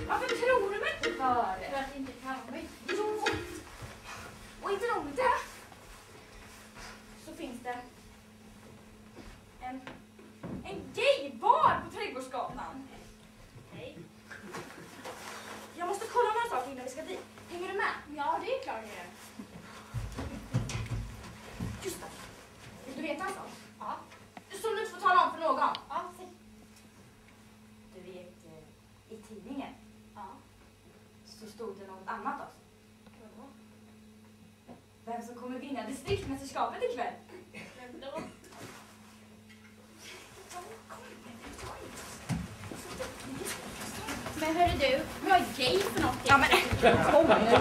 Varför tror du mig inte för? För att inte kan mig. Jo. Och inte nog med det. Så finns det en gaybar på Trädgårdsgatan. Nej. Jag måste kolla några saker innan vi ska dit. Hänger du med? Ja, det är klart det är. Just det. Vill du veta en sak? Ja. Som du inte får tala om för någon. Ja, säg. Du vet, i tidningen Ja. så stod det något annat också. Vadå? Vem som kommer vinna distriktsmästerskapet ikväll? Vem då? Men hörru du, vad är gay för något? Ja, men kom nu.